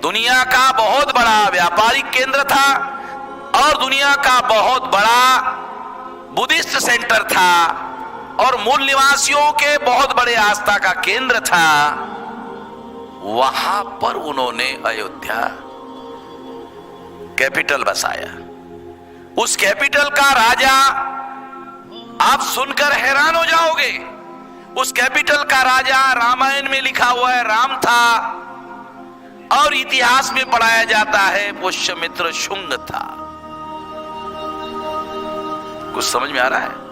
दुनिया का बहुत बड़ा व्यापारिक केंद्र था और दुनिया का बहुत बड़ा बुद्धिस्ट सेंटर था और मूल निवासियों के बहुत बड़े आस्था का केंद्र था। वहां पर उन्होंने अयोध्या कैपिटल बसाया। उस कैपिटल का राजा, आप सुनकर हैरान हो जाओगे, उस कैपिटल का राजा रामायण में लिखा हुआ है राम था, और इतिहास में पढ़ाया जाता है पुष्यमित्र शुंग था। कुछ समझ में आ रहा है?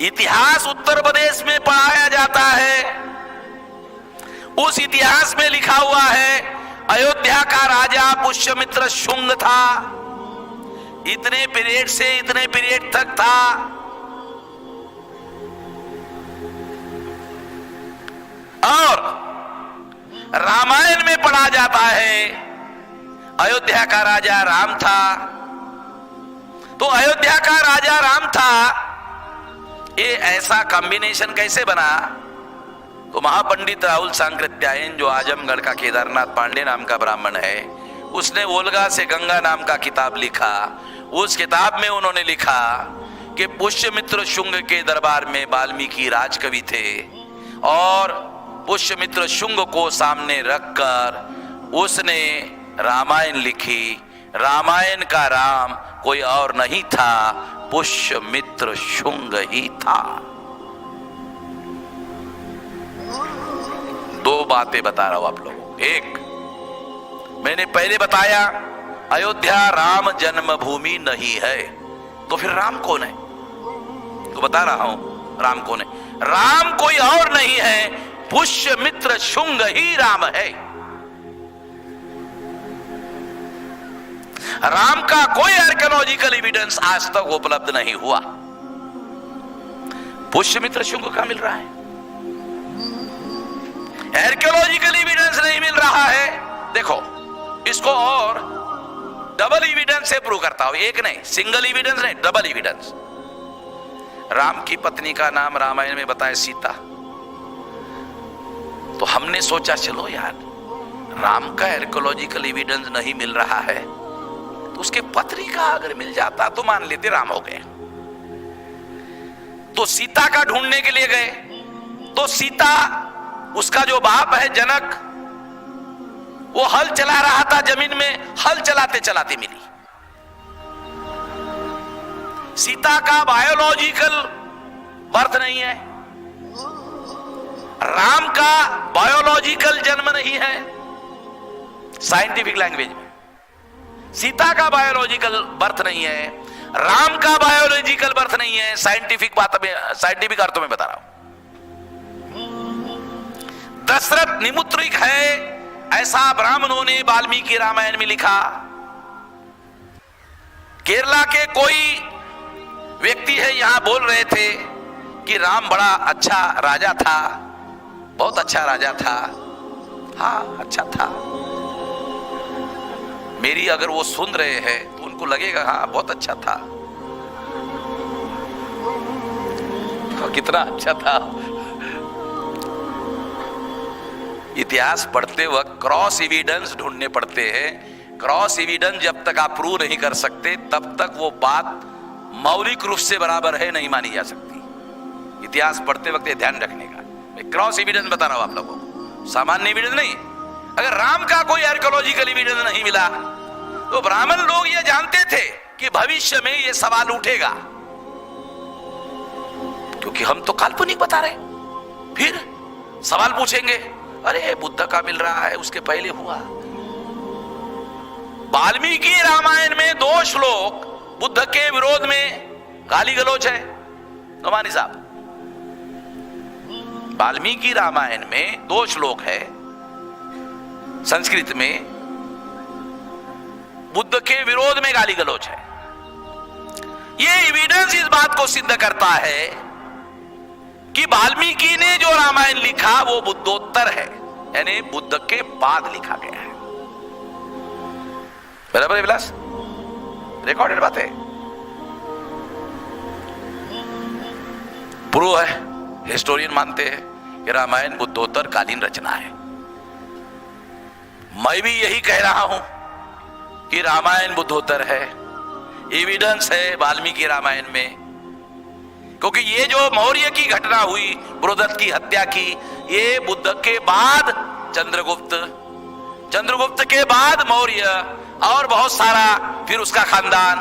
इतिहास उत्तर प्रदेश में पढ़ाया जाता है, उस इतिहास में लिखा हुआ है अयोध्या का राजा पुष्यमित्र शुंग था, इतने पीरियड से इतने पीरियड तक था। और रामायण में पढ़ा जाता है अयोध्या का राजा राम था। तो अयोध्या का राजा राम था, ये ऐसा कॉम्बिनेशन कैसे बना? तो महापंडित राहुल सांकृत्यायन, जो आजमगढ़ का केदारनाथ पांडे नाम का ब्राह्मण है, उसने वोल्गा से गंगा नाम का किताब लिखा। उस किताब में उन्होंने लिखा कि पुष्यमित्र शुंग के दरबार में वाल्मीकि राजकवि थे, और पुष्यमित्र शुंग को सामने रखकर उसने रामायण लिखी। रामायण का राम कोई और नहीं था, पुष्यमित्र शुंग ही था। दो बातें बता रहा हूं आप लोगों को। एक, मैंने पहले बताया अयोध्या राम जन्मभूमि नहीं है, तो फिर राम कौन है? तो बता रहा हूं राम कौन है। राम कोई और नहीं है, पुष्यमित्र शुंग ही राम है। राम का कोई आर्कियोलॉजिकल एविडेंस आज तक उपलब्ध नहीं हुआ। पुष्यमित्र शुंग कहां मिल रहा है? आर्कियोलॉजिकल एविडेंस नहीं मिल रहा है। देखो, इसको और डबल एविडेंस से प्रूव करता हूं। एक नहीं, सिंगल एविडेंस नहीं, डबल एविडेंस। राम की पत्नी का नाम रामायण में बताया सीता। तो हमने सोचा चलो यार, राम का आर्कियोलॉजिकल एविडेंस नहीं मिल रहा है, तो उसके पत्नी का अगर मिल जाता तो मान लेते राम हो गए। तो सीता का ढूंढने के लिए गए, तो सीता, उसका जो बाप है जनक, वो हल चला रहा था जमीन में, हल चलाते चलाते मिली। सीता का बायोलॉजिकल बर्थ नहीं है, राम का बायोलॉजिकल जन्म नहीं है। साइंटिफिक लैंग्वेज में सीता का बायोलॉजिकल बर्थ नहीं है, राम का बायोलॉजिकल बर्थ नहीं है। साइंटिफिक बात में, साइंटिफिक अर्थों में बता रहा हूं। दशरथ निमुत्रिक है, ऐसा ब्राह्मणों ने वाल्मीकि रामायण में लिखा। केरला के कोई व्यक्ति है यहां बोल रहे थे कि राम बड़ा अच्छा राजा था, बहुत अच्छा राजा था। हाँ, अच्छा था। मेरी अगर वो सुन रहे हैं तो उनको लगेगा हाँ बहुत अच्छा था। हाँ, कितना अच्छा था। इतिहास पढ़ते वक्त क्रॉस एविडेंस ढूंढने पड़ते हैं। क्रॉस एविडेंस जब तक आप प्रूव नहीं कर सकते तब तक वो बात मौलिक रूप से बराबर है नहीं मानी जा सकती। इतिहास पढ़ते वक्त ये ध्यान रखने का। मैं क्रॉस एविडेंस बता रहा हूं आप लोगों को, सामान्य एविडेंस नहीं। अगर राम का कोई आर्कियोलॉजिकल एविडेंस नहीं मिला तो ब्राह्मण लोग ये जानते थे कि भविष्य में ये सवाल उठेगा, क्योंकि हम तो काल्पनिक बता रहे। फिर सवाल पूछेंगे, अरे बुद्ध का मिल रहा है, उसके पहले हुआ। वाल्मीकि रामायण में 2 श्लोक बुद्ध के विरोध में गाली गलौज है। नोमानी साहब, वाल्मीकि रामायण में 2 श्लोक है संस्कृत में, बुद्ध के विरोध में गाली गलौज है। यह एविडेंस इस बात को सिद्ध करता है कि वाल्मीकि ने जो रामायण लिखा वो बुद्धोत्तर है, यानी बुद्ध के बाद लिखा गया है। बराबर है विलास? रिकॉर्डेड बात है, प्रूव है। हिस्टोरियन मानते हैं कि रामायण बुद्धोत्तर कालीन रचना है। मैं भी यही कह रहा हूं कि रामायण बुद्धोत्तर है। एविडेंस है वाल्मीकि रामायण में, क्योंकि ये जो मौर्य की घटना हुई, बृहदत्त की हत्या की, ये बुद्ध के बाद चंद्रगुप्त, चंद्रगुप्त के बाद मौर्य और बहुत सारा, फिर उसका खानदान,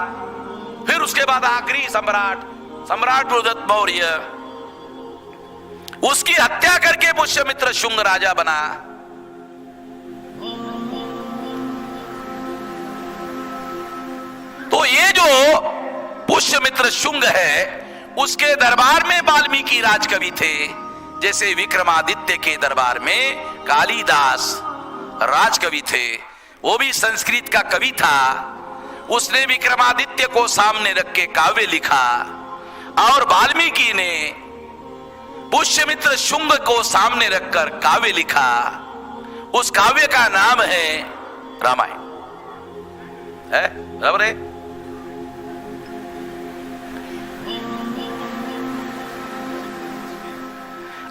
फिर उसके बाद आखिरी सम्राट बृहदत्त मौर्य, उसकी हत्या करके पुष्यमित्र शुंग राजा बना। तो ये जो पुष्यमित्र शुंग है उसके दरबार में वाल्मीकि राजकवि थे। जैसे विक्रमादित्य के दरबार में कालिदास राजकवि थे, वो भी संस्कृत का कवि था। उसने विक्रमादित्य को सामने रख के काव्य लिखा, और वाल्मीकि ने पुष्यमित्र शुंग को सामने रखकर काव्य लिखा। उस काव्य का नाम है रामायण। है बराबर है?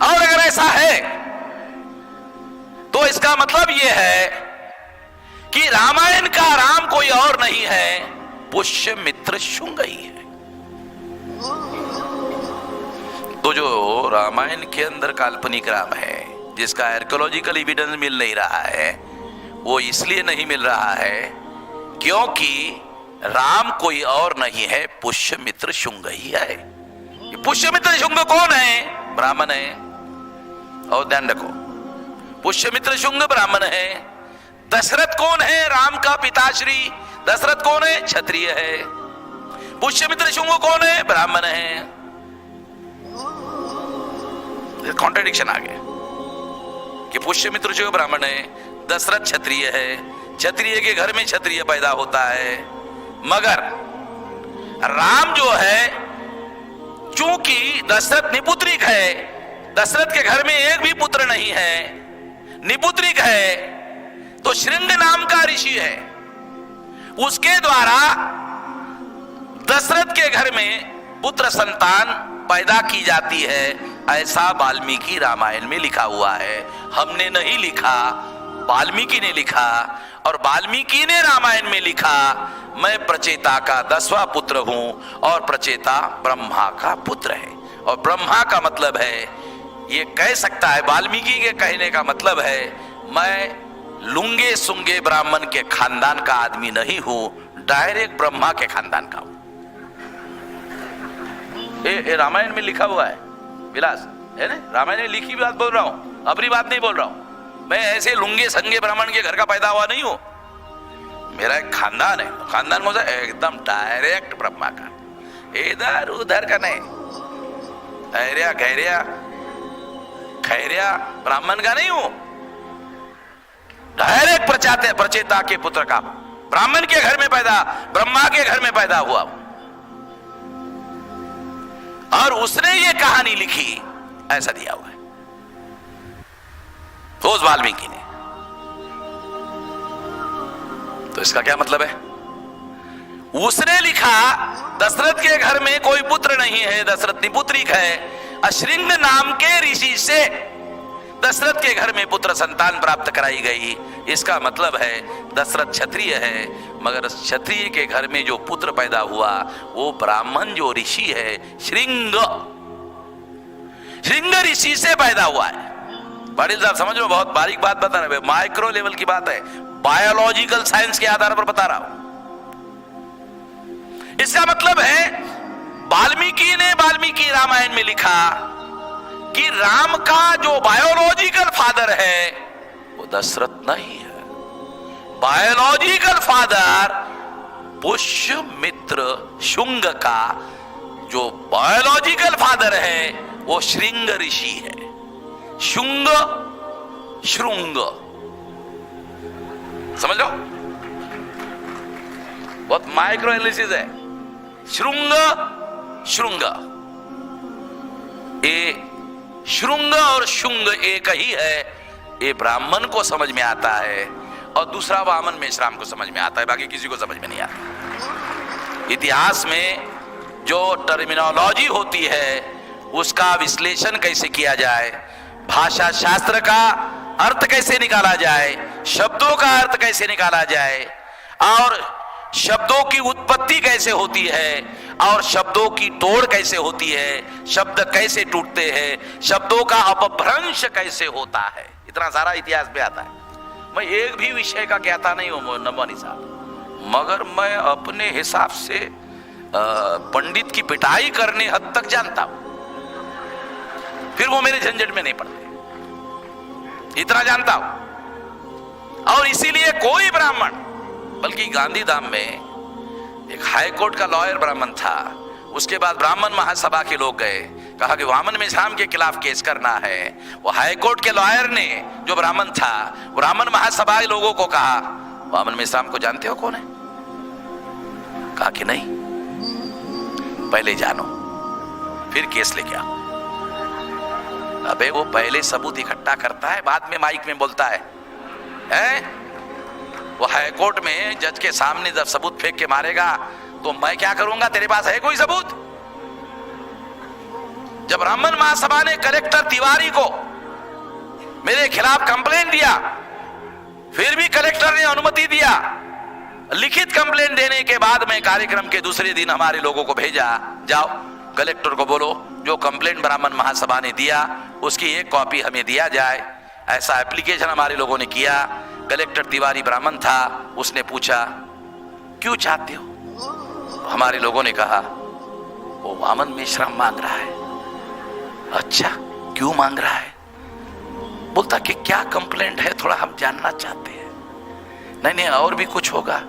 और अगर ऐसा है तो इसका मतलब यह है कि रामायण का राम कोई और नहीं है, पुष्यमित्र शुंग ही है। तो जो रामायण के अंदर काल्पनिक राम है, जिसका आर्कियोलॉजिकल एविडेंस मिल नहीं रहा है, वो इसलिए नहीं मिल रहा है क्योंकि राम कोई और नहीं है, पुष्यमित्र शुंग ही है। पुष्यमित्र शुंग कौन है? ब्राह्मण है। और ध्यान रखो, पुष्यमित्र शुंग ब्राह्मण है। दशरथ कौन है? राम का पिताश्री दशरथ कौन है? क्षत्रिय है। पुष्यमित्र शुंग कौन है? ब्राह्मण है। कॉन्ट्रडिक्शन आ गया कि पुष्यमित्र शुंग ब्राह्मण है, दशरथ क्षत्रिय है। क्षत्रिय के घर में क्षत्रिय पैदा होता है, मगर राम जो है, चूंकि दशरथ निपुत्रिक है, दशरथ के घर में एक भी पुत्र नहीं है, निपुत्रिक है, तो श्रृंग नाम का ऋषि है, उसके द्वारा दशरथ के घर में पुत्र संतान पैदा की जाती है। ऐसा वाल्मीकि रामायण में लिखा हुआ है। हमने नहीं लिखा, वाल्मीकि ने लिखा, और वाल्मीकि ने रामायण में लिखा, मैं प्रचेता का 10वां पुत्र हूं और प्रचेता ब्रह्मा का पुत्र है। और ब्रह्मा का मतलब है, ये कह सकता है, वाल्मीकि के कहने का मतलब है, मैं लुंगे सुंगे ब्राह्मण के खानदान का आदमी नहीं हूं, डायरेक्ट ब्रह्मा के खानदान का हूं। ये रामायण में लिखा हुआ है विलास, है ना? रामायण में लिखी बात बोल रहा हूं, अपनी बात नहीं बोल रहा हूं। मैं ऐसे लुंगे संगे ब्राह्मण के घर का पैदा हुआ नहीं हूं। मेरा एक खानदान है, खानदान कौन सा? एकदम डायरेक्ट ब्रह्मा का, इधर उधर का नहीं। खैरिया ब्राह्मण का नहीं हूं, डायरेक्ट प्रचेता के पुत्र का, ब्राह्मण के घर में पैदा, ब्रह्मा के घर में पैदा हुआ। और उसने ये कहानी लिखी, ऐसा दिया हुआ है तो उस वाल्मीकि ने। तो इसका क्या मतलब है? उसने लिखा, दशरथ के घर में कोई पुत्र नहीं है, दशरथ निपुत्रिक है, अश्रिंग नाम के ऋषि से दशरथ के घर में पुत्र संतान प्राप्त कराई गई। इसका मतलब है दशरथ क्षत्रिय है, मगर क्षत्रिय के घर में जो पुत्र पैदा हुआ वो ब्राह्मण जो ऋषि है श्रृंग ऋषि से पैदा हुआ है। पाटिल साहब समझ लो, बहुत बारीक बात बता रहे, माइक्रो लेवल की बात है, बायोलॉजिकल साइंस के आधार पर बता रहा हूं। इसका मतलब है वाल्मीकि ने वाल्मीकि रामायण में लिखा कि राम का जो बायोलॉजिकल फादर है वो दशरथ नहीं है। बायोलॉजिकल फादर पुष्यमित्र शुंग का जो बायोलॉजिकल फादर है वो श्रृंग ऋषि है। शुंग श्रृंग, समझ लो, बहुत माइक्रो एनालिसिस है। श्रृंग श्रृंग, ये श्रृंग और शुंग एक ही है, ये ब्राह्मण को समझ में आता है और दूसरा वामन मेश्राम को समझ में आता है, बाकी किसी को समझ में नहीं आता। इतिहास में जो टर्मिनोलॉजी होती है उसका विश्लेषण कैसे किया जाए, भाषा शास्त्र का अर्थ कैसे निकाला जाए, शब्दों का अर्थ कैसे निकाला जाए, और शब्दों की उत्पत्ति कैसे होती है, और शब्दों की तोड़ कैसे होती है, शब्द कैसे टूटते हैं, शब्दों का अपभ्रंश कैसे होता है, इतना सारा इतिहास में आता है। मैं एक भी विषय का कहता नहीं हूं नमवानी साहब, मगर मैं अपने हिसाब से पंडित की पिटाई करने हद तक जानता हूं, फिर वो मेरे झंझट में नहीं पड़ते, इतना जानता हूं। और इसीलिए कोई ब्राह्मण, बल्कि गांधीधाम में एक हाई कोर्ट का लॉयर ब्राह्मण था, उसके बाद ब्राह्मण महासभा के लोग गए, कहा कि वामन मेश्राम के खिलाफ केस करना है। वो हाई कोर्ट के लॉयर ने, जो ब्राह्मण था, ब्राह्मण महासभा के लोगों को कहा, वामन मेश्राम को जानते हो कौन है? कहा कि नहीं, पहले जानो फिर केस लेके आओ। अबे वो पहले सबूत इकट्ठा करता है, बाद में माइक में बोलता है, वो हाई कोर्ट में जज के सामने जब सबूत फेंक के मारेगा तो मैं क्या करूंगा? तेरे पास है कोई सबूत? जब ब्राह्मण महासभा ने कलेक्टर तिवारी को मेरे खिलाफ कंप्लेंट दिया, फिर भी कलेक्टर ने अनुमति दिया। लिखित कंप्लेंट देने के बाद में कार्यक्रम के दूसरे दिन हमारे लोगों को भेजा, जाओ कलेक्टर को बोलो जो कंप्लेंट ब्राह्मण महासभा ने दिया उसकी एक कॉपी हमें दिया जाए। ऐसा एप्लीकेशन हमारे लोगों ने किया। कलेक्टर तिवारी ब्राह्मण था, उसने पूछा क्यों चाहते हो? हमारे लोगों ने कहा वो वामन मेश्राम मांग रहा है। अच्छा, क्यों मांग रहा है? बोलता कि क्या कंप्लेंट है, थोड़ा हम जानना चाहते हैं। नहीं और भी कुछ होगा।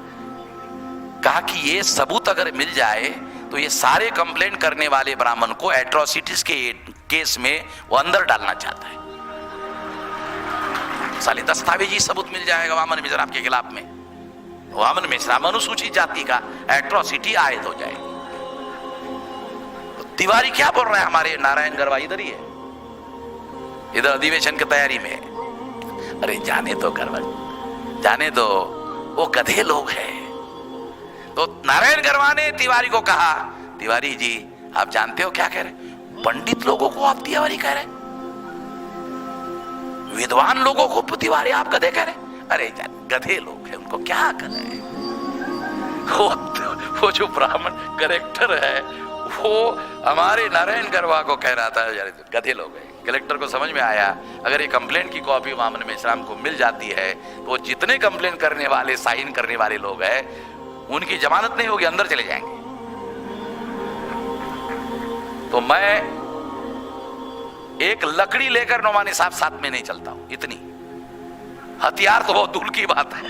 कहा कि ये सबूत अगर मिल जाए तो ये सारे कंप्लेंट करने वाले ब्राह्मण को एट्रोसिटीज के केस में वो अंदर डालना चाहता है। साले दस्तावेजी सबूत मिल जाएगा वामन मेश्राम के खिलाफ में, वामन मेश्राम अनुसूचित जाति का एट्रोसिटी आयद हो जाएगी। तो तिवारी क्या बोल रहा है? हमारे नारायण गरवा इधर ही है, इधर अधिवेशन की तैयारी में। अरे जाने दो गरवा, जाने दो, वो गधे लोग हैं। तो नारायण गरवा ने तिवारी को कहा, तिवारी जी आप जानते हो क्या कह रहे? पंडित लोगों को आप तिवारी कह रहे, विद्वान लोगों को तिवारी आप गधे कह रहे? अरे गधे लोग हैं, उनको क्या करें? वो जो ब्राह्मण कलेक्टर है वो हमारे नारायण गरवा को कह रहा था गधे लोग हैं। कलेक्टर को समझ में आया अगर ये कंप्लेंट की कॉपी वामन मेश्राम को मिल जाती है तो जितने कंप्लेंट करने वाले, साइन करने वाले लोग हैं उनकी जमानत नहीं होगी, अंदर चले जाएंगे। तो मैं एक लकड़ी लेकर नौमानी साहब साथ में नहीं चलता हूं, इतनी हथियार तो बहुत दूर की बात है,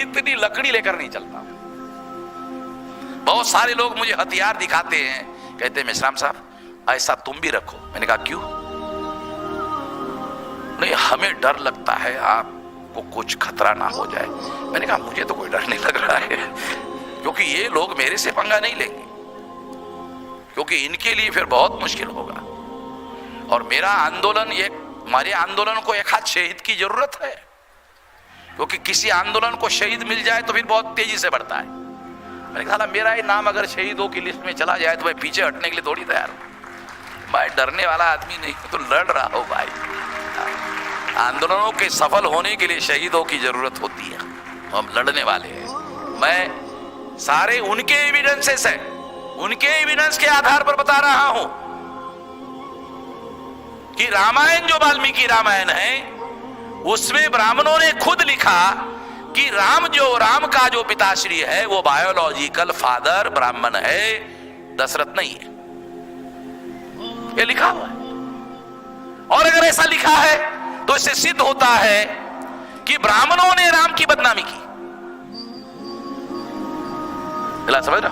इतनी लकड़ी लेकर नहीं चलता। बहुत सारे लोग मुझे हथियार दिखाते हैं, कहते हैं मेश्राम साहब ऐसा तुम भी रखो। मैंने कहा क्यों? नहीं हमें डर लगता है आपको कुछ खतरा ना हो जाए। मैंने कहा मुझे तो कोई डर नहीं लग रहा है, क्योंकि ये लोग मेरे से पंगा नहीं लेंगे, क्योंकि इनके लिए फिर बहुत मुश्किल होगा। और मेरा आंदोलन, हमारे आंदोलन को एक हाथ शहीद की जरूरत है, क्योंकि किसी आंदोलन को शहीद मिल जाए तो फिर बहुत तेजी से बढ़ता है। मैंने कहा मेरा ही नाम अगर शहीदों की लिस्ट में चला जाए तो मैं पीछे हटने के लिए थोड़ी तैयार हूं। मैं डरने वाला आदमी नहीं, तो लड़ रहा हूं भाई। आंदोलनों के सफल होने के लिए शहीदों की जरूरत होती है। हम लड़ने वाले हैं। मैं सारे उनके एविडेंसेस है, उनके एविडेंस के आधार पर बता रहा हूं कि रामायण जो वाल्मीकि रामायण है उसमें ब्राह्मणों ने खुद लिखा कि राम का जो पिताश्री है वो बायोलॉजिकल फादर ब्राह्मण है, दशरथ नहीं है। ये लिखा हुआ है। और अगर ऐसा लिखा है तो इससे सिद्ध होता है कि ब्राह्मणों ने राम की बदनामी की। समझ रहे?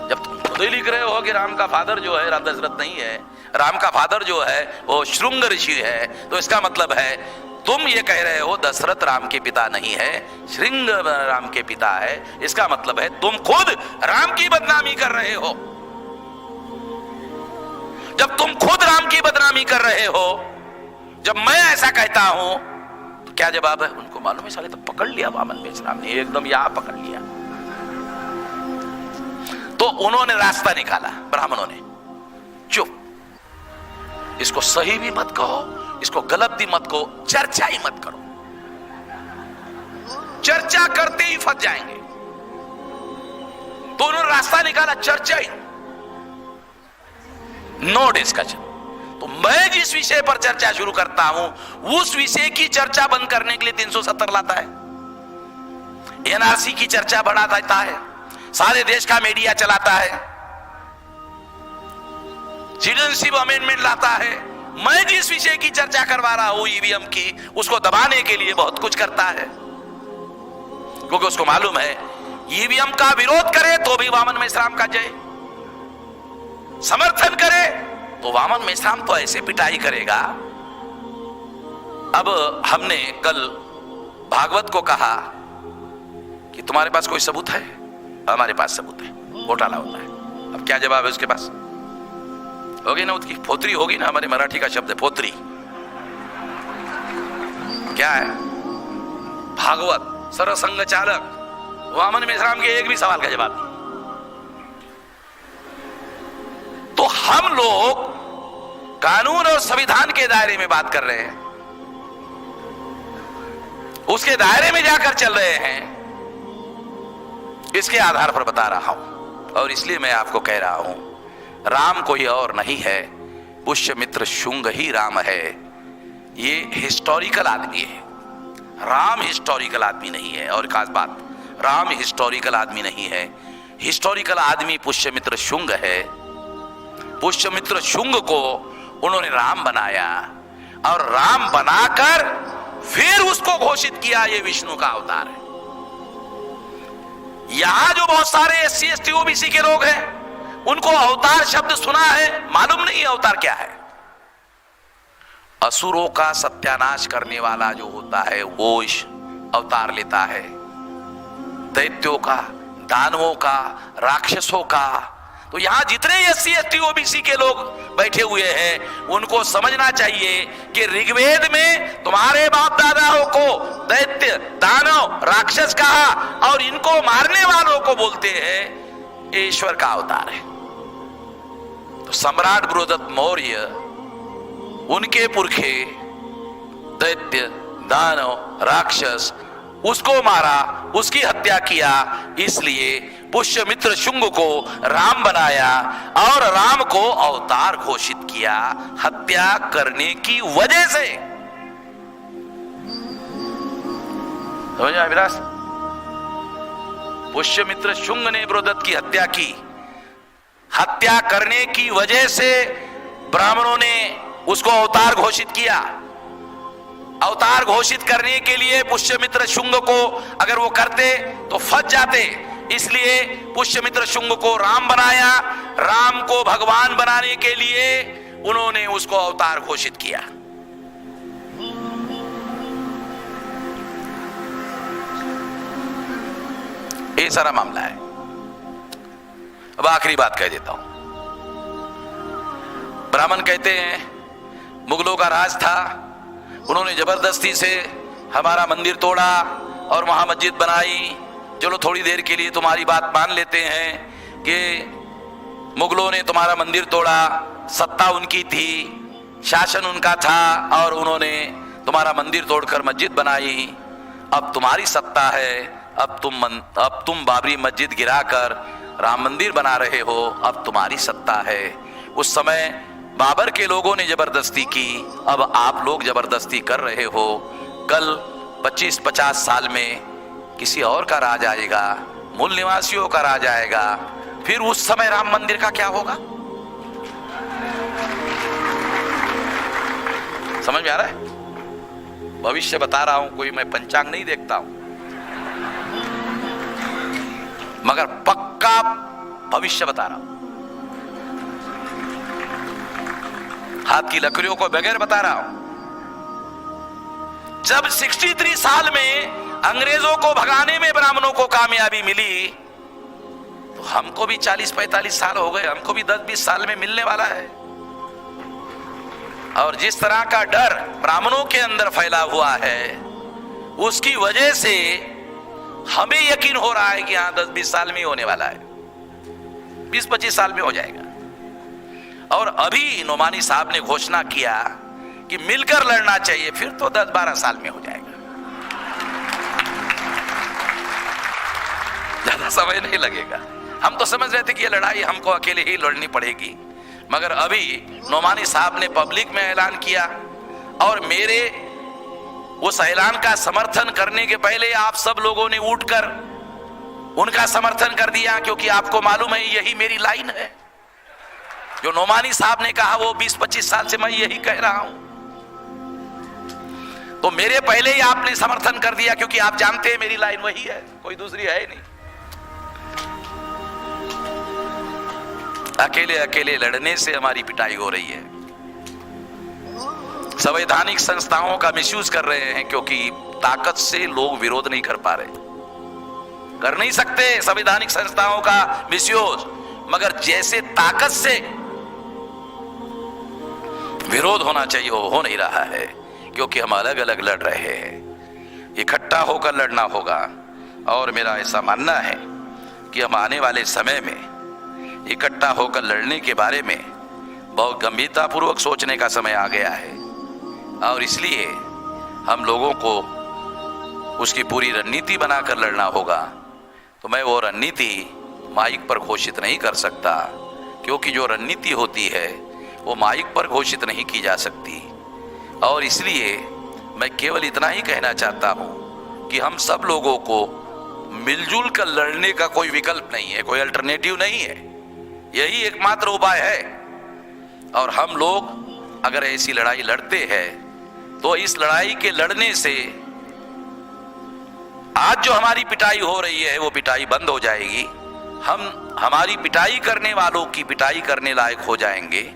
जब तुम खुद ही लिख रहे हो कि राम का फादर जो है दशरथ नहीं है, राम का फादर जो है वो श्रृंग ऋषि है, तो इसका मतलब है तुम ये कह रहे हो दशरथ राम के पिता नहीं है, श्रृंग राम के पिता है। इसका मतलब है तुम खुद राम की बदनामी कर रहे हो। जब तुम खुद राम की बदनामी कर रहे हो, जब मैं ऐसा कहता हूं तो क्या जवाब है? उनको मालूम है साले तो पकड़ लिया वामन मेश्राम ने, एकदम यहां पकड़ लिया। तो उन्होंने रास्ता निकाला ब्राह्मणों ने, चुप, इसको सही भी मत कहो, इसको गलत भी मत कहो, चर्चा ही मत करो। चर्चा करते ही फंस जाएंगे। तो उन्होंने रास्ता निकाला, चर्चा ही, नो डिस्कशन। तो मैं जिस विषय पर चर्चा शुरू करता हूं उस विषय की चर्चा बंद करने के लिए 370 लाता है, एनआरसी की चर्चा बढ़ा देता है, सारे देश का मीडिया चलाता है, सिटीजनशिप अमेंडमेंट लाता है। मैं जिस विषय की चर्चा करवा रहा हूं ईवीएम की, उसको दबाने के लिए बहुत कुछ करता है, क्योंकि उसको मालूम है ईवीएम का विरोध करे तो भी वामन मेश्राम का जय, समर्थन करे तो वामन मेश्राम तो ऐसे पिटाई करेगा। अब हमने कल भागवत को कहा कि तुम्हारे पास कोई सबूत है? हमारे पास सबूत है, घोटाला होता है। अब क्या जवाब है उसके पास? होगी ना उसकी फोतरी होगी ना, हमारे मराठी का शब्द है फोतरी। क्या है? भागवत सरसंघ चालक, वामन मेश्राम के एक भी सवाल का जवाब नहीं। तो हम लोग कानून और संविधान के दायरे में बात कर रहे हैं, उसके दायरे में जाकर चल रहे हैं, इसके आधार पर बता रहा हूं। और इसलिए मैं आपको कह रहा हूं राम कोई और नहीं है, पुष्यमित्र शुंग ही राम है। ये हिस्टोरिकल आदमी है, राम हिस्टोरिकल आदमी नहीं है। और खास बात, राम हिस्टोरिकल आदमी नहीं है, हिस्टोरिकल आदमी पुष्यमित्र शुंग है। पुष्यमित्र शुंग को उन्होंने राम बनाया और राम बनाकर फिर उसको घोषित किया ये विष्णु का अवतार है। यहां जो बहुत सारे SC ST OBC के लोग हैं उनको अवतार शब्द सुना है, मालूम नहीं अवतार क्या है। असुरों का सत्यानाश करने वाला जो होता है वो अवतार लेता है, दैत्यों का, दानवों का, राक्षसों का। तो यहां जितने SC ST OBC के लोग बैठे हुए हैं उनको समझना चाहिए कि ऋग्वेद में तुम्हारे बाप दादाओं को दैत्य, दानव, राक्षस कहा और इनको मारने वालों को बोलते हैं ईश्वर का अवतार है। तो सम्राट बृहदत्त मौर्य, उनके पुरखे दैत्य, दानव, राक्षस, उसको मारा, उसकी हत्या किया, इसलिए पुष्यमित्र शुंग को राम बनाया और राम को अवतार घोषित किया हत्या करने की वजह से। समझ आया विलास? पुष्यमित्र शुंग ने बृहदत्त की हत्या की, हत्या करने की वजह से ब्राह्मणों ने उसको अवतार घोषित किया। अवतार घोषित करने के लिए पुष्यमित्र शुंग को अगर वो करते तो फंस जाते, इसलिए पुष्यमित्र शुंग को राम बनाया। राम को भगवान बनाने के लिए उन्होंने उसको अवतार घोषित किया। ये सारा मामला है। अब आखिरी बात कह देता हूं। ब्राह्मण कहते हैं मुगलों का राज था, उन्होंने जबरदस्ती से हमारा मंदिर तोड़ा और वहां मस्जिद बनाई। चलो थोड़ी देर के लिए तुम्हारी बात मान लेते हैं कि मुगलों ने तुम्हारा मंदिर तोड़ा, सत्ता उनकी थी, शासन उनका था और उन्होंने तुम्हारा मंदिर तोड़कर मस्जिद बनाई, अब तुम्हारी सत्ता है, अब तुम बाबरी मस्जिद गिराकर राम मंदिर बना रहे हो, अब तुम्हारी सत्ता है। उस समय बाबर के लोगों ने जबरदस्ती की, अब आप लोग जबरदस्ती कर रहे हो। कल 25-50 साल में किसी और का राज आएगा, मूल निवासियों का राज आएगा, फिर उस समय राम मंदिर का क्या होगा? समझ में आ रहा है? भविष्य बता रहा हूं, कोई मैं पंचांग नहीं देखता हूं, मगर पक्का भविष्य बता रहा हूं। हाथ की लकड़ियों को बगैर बता रहा हूं। जब 63 साल में अंग्रेजों को भगाने में ब्राह्मणों को कामयाबी मिली, तो हमको भी 40-45 साल हो गए, हमको भी 10-20 साल में मिलने वाला है। और जिस तरह का डर ब्राह्मणों के अंदर फैला हुआ है, उसकी वजह से हमें यकीन हो रहा है कि हाँ 10-20 साल में ही होने वाला है, 20-25 साल में हो जाएगा। और अभी नोमानी साहब ने घोषणा किया कि मिलकर लड़ना चाहिए, फिर तो 10-12 साल में हो जाएगा, ज्यादा समय नहीं लगेगा। हम तो समझ रहे थे कि ये लड़ाई हमको अकेले ही लड़नी पड़ेगी, मगर अभी नोमानी साहब ने पब्लिक में ऐलान किया, और मेरे उस ऐलान का समर्थन करने के पहले आप सब लोगों ने उठकर उनका समर्थन कर दिया, क्योंकि आपको मालूम है यही मेरी लाइन है। जो नोमानी साहब ने कहा वो 20-25 साल से मैं यही कह रहा हूं, तो मेरे पहले ही आपने समर्थन कर दिया, क्योंकि आप जानते हैं मेरी लाइन वही है, कोई दूसरी है नहीं। अकेले अकेले लड़ने से हमारी पिटाई हो रही है। संवैधानिक संस्थाओं का मिसयूज कर रहे हैं, क्योंकि ताकत से लोग विरोध नहीं कर पा रहे, कर नहीं सकते संवैधानिक संस्थाओं का मिसयूज, मगर जैसे ताकत से विरोध होना चाहिए वो हो नहीं रहा है, क्योंकि हम अलग अलग लड़ रहे हैं। इकट्ठा होकर लड़ना होगा, और मेरा ऐसा मानना है कि हम आने वाले समय में इकट्ठा होकर लड़ने के बारे में बहुत गंभीरतापूर्वक सोचने का समय आ गया है, और इसलिए हम लोगों को उसकी पूरी रणनीति बनाकर लड़ना होगा। तो मैं वो रणनीति माइक पर घोषित नहीं कर सकता, क्योंकि जो रणनीति होती है वो माइक पर घोषित नहीं की जा सकती, और इसलिए मैं केवल इतना ही कहना चाहता हूँ कि हम सब लोगों को मिलजुल कर लड़ने का कोई विकल्प नहीं है, कोई अल्टरनेटिव नहीं है, यही एकमात्र उपाय है। और हम लोग अगर ऐसी लड़ाई लड़ते हैं, तो इस लड़ाई के लड़ने से आज जो हमारी पिटाई हो रही है वो पिटाई बंद हो जाएगी, हम हमारी पिटाई करने वालों की पिटाई करने लायक हो जाएंगे।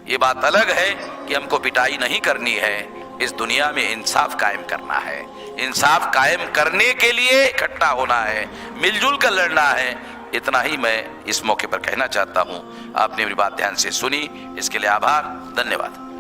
ये बात अलग है कि हमको पिटाई नहीं करनी है, इस दुनिया में इंसाफ कायम करना है। इंसाफ कायम करने के लिए इकट्ठा होना है, मिलजुल कर लड़ना है। इतना ही मैं इस मौके पर कहना चाहता हूं। आपने मेरी बात ध्यान से सुनी, इसके लिए आभार, धन्यवाद।